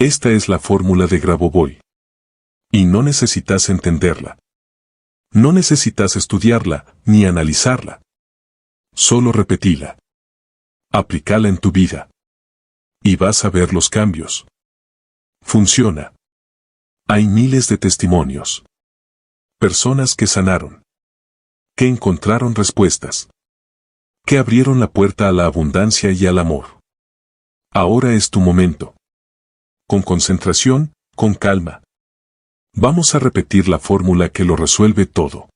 Esta es la fórmula de Grabovoi. Y no necesitas entenderla. No necesitas estudiarla, ni analizarla. Solo repetila. Aplícala en tu vida. Y vas a ver los cambios. Funciona. Hay miles de testimonios. Personas que sanaron. Que encontraron respuestas. Que abrieron la puerta a la abundancia y al amor. Ahora es tu momento. Con concentración, con calma. Vamos a repetir la fórmula que lo resuelve todo.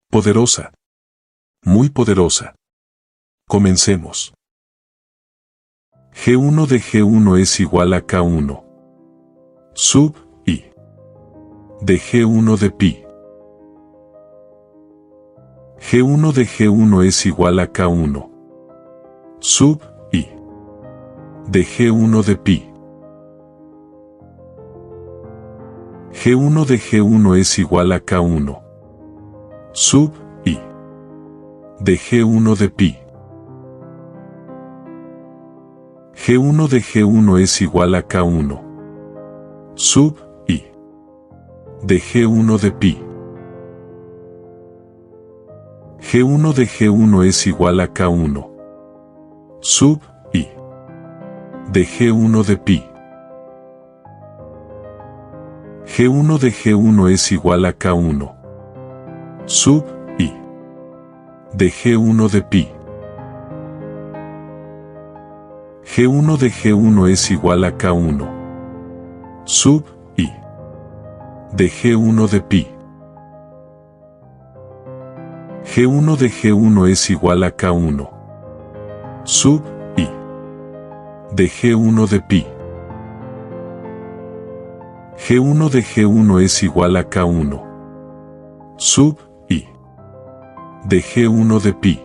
Poderosa. Muy poderosa. Comencemos. G1 de G1 es igual a K1. Sub I. De G1 de pi. G1 de G1 es igual a K1. Sub I. De G1 de pi. G1 de G1 es igual a K1. Sub I. De G1 de pi. G1 de G1 es igual a K1. Sub I. De G1 de pi. G1 de G1 es igual a K1. Sub I. De G1 de pi. G1 de G1 es igual a K1. Sub I. De G1 de pi. G1 de G1 es igual a K1. Sub I. De G1 de pi. G1 de G1 es igual a K1. Sub I. De G1 de pi. G1 de G1 es igual a K1. Sub I. De G1 de pi.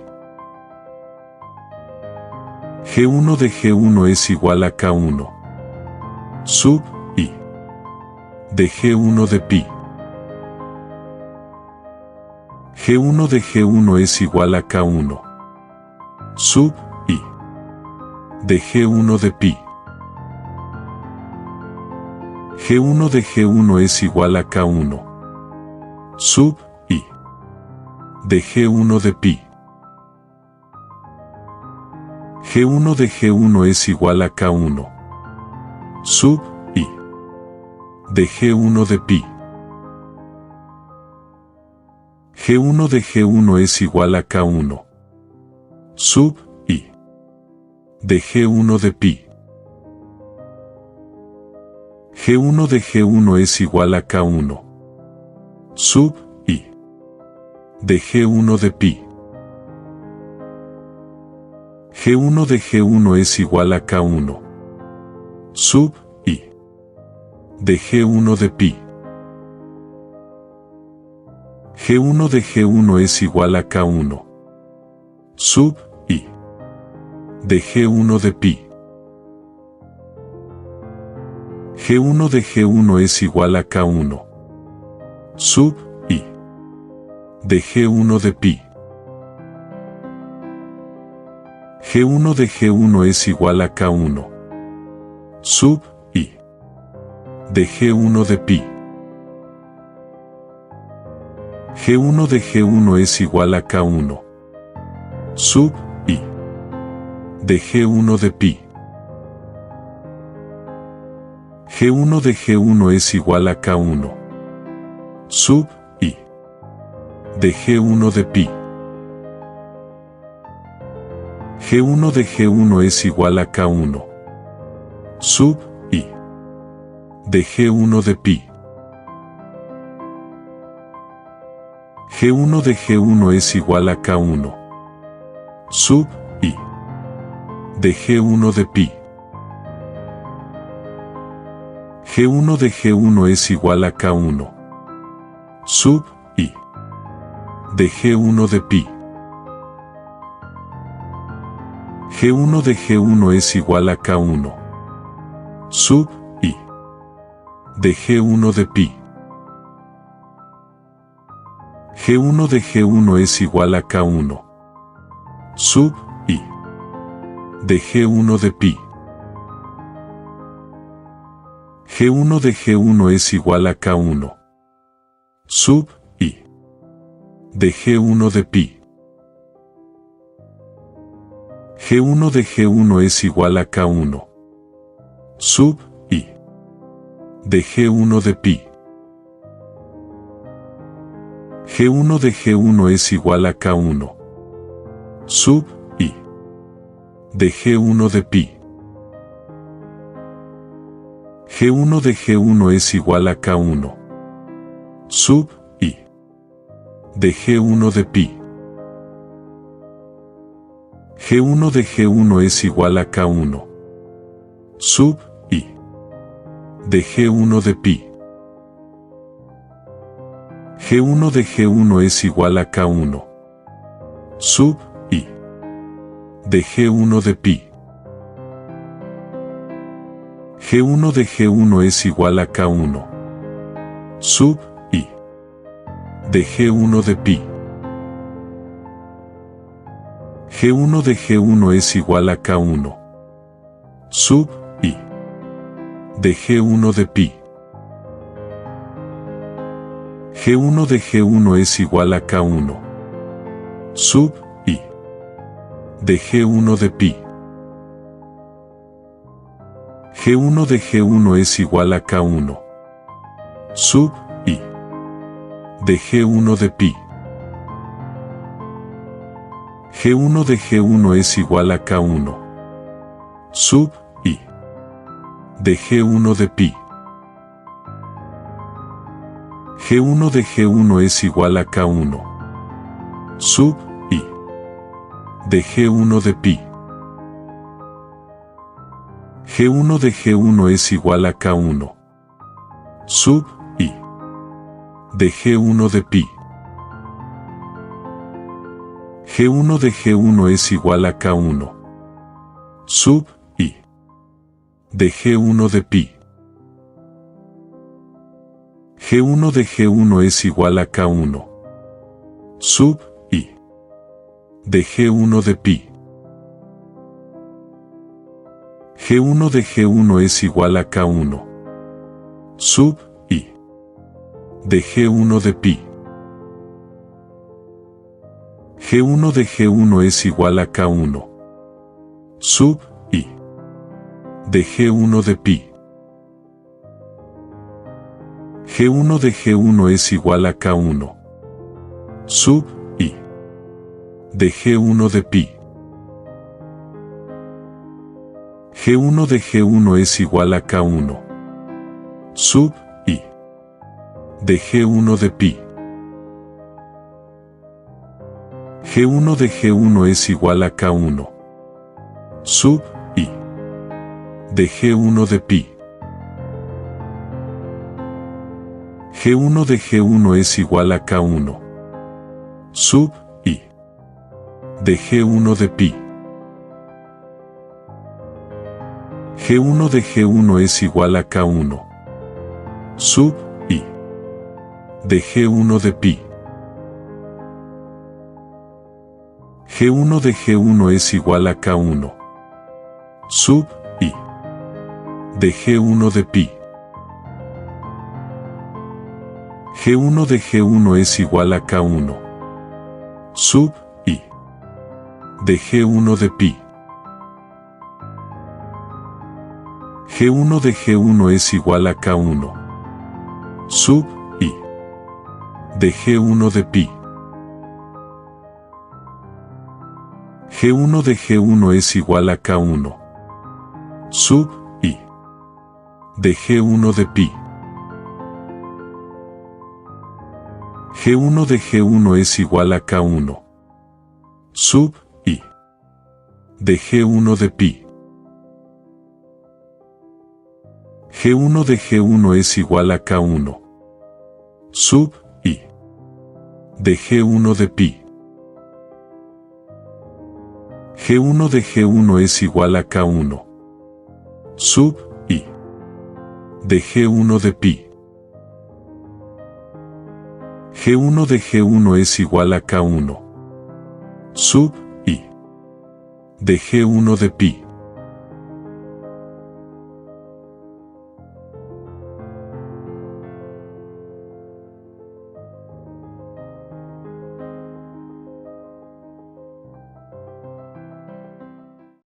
G1 de G1 es igual a K1. Sub I. De G1 de pi. G1 de G1 es igual a K1. Sub I. De G1 de pi. G1 de G1 es igual a K1. Sub I. De G1 de pi. G1 de G1 es igual a K1. Sub I. De G1 de pi. G1 de G1 es igual a K1. Sub I. De G1 de pi. G1 de G1 es igual a K1. Sub I. De G1 de pi. G1 de G1 es igual a K1. Sub I. De G1 de pi. G1 de G1 es igual a K1. Sub I. De G1 de pi. G1 de G1 es igual a K1. Sub I. De G1 de pi. G1 de G1 es igual a K1. Sub I. De G1 de pi. G1 de G1 es igual a K1. Sub I. De G1 de pi. G1 de G1 es igual a K1. Sub I. De G1 de pi. G1 de G1 es igual a K1. Sub I. De G1 de pi. G1 de G1 es igual a K1. Sub I. De G1 de pi. G1 de G1 es igual a K1. Sub I. De G1 de pi. G1 de G1 es igual a K1. Sub I. De G1 de pi. G1 de G1 es igual a K1. Sub I. De G1 de pi. G1 de G1 es igual a K1 sub I de G1 de pi. G1 de G1 es igual a K1 sub I de G1 de pi. G1 de G1 es igual a K1 sub I de G1 de pi. G1 de G1 es igual a K1 sub I de G1 de pi. G1 de G1 es igual a K1 sub I de G1 de pi. G1 de G1 es igual a K1 sub I de G1 de pi. G1 de G1 es igual a K1 sub I de G1 de pi. G1 de G1 es igual a K1 sub I de G1 de pi. G1 de G1 es igual a K1 sub I de G1 de pi. G1 de G1 es igual a K1 sub I de G1 de pi. G1 de G1 es igual a K1 sub I de G1 de pi. G1 de G1 es igual a K1 sub I de G1 de pi. G1 de G1 es igual a K1 sub I de G1 de pi. G1 de G1 es igual a K1 sub I de G1 de pi. G1 de G1 es igual a K1 sub I de G1 de pi. G1 de G1 es igual a K1 sub I de G1 de pi. G1 de G1 es igual a K1 sub I de G1 de pi. G1 de G1 es igual a K1 sub I de G1 de pi. G1 de G1 es igual a K1 sub I de G1 de pi. G1 de G1 es igual a K1 sub I de G1 de pi. G1 de G1 es igual a K1 sub I de G1 de pi. G1 de G1 es igual a K1 sub I de G1 de pi. G1 de G1 es igual a K1 sub I de G1 de pi. G1 de G1 es igual a K1 sub I de G1 de pi. G1 de G1 es igual a K1 sub I de G1 de pi. G1 de G1 es igual a K1 sub I de G1 de pi. G1 de G1 es igual a K1 sub I de G1 de pi. G1 de G1 es igual a K1 sub I de G1 de pi. G1 de G1 es igual a K1 sub I de G1 de pi. G1 de G1 es igual a K1 sub I de G1 de pi.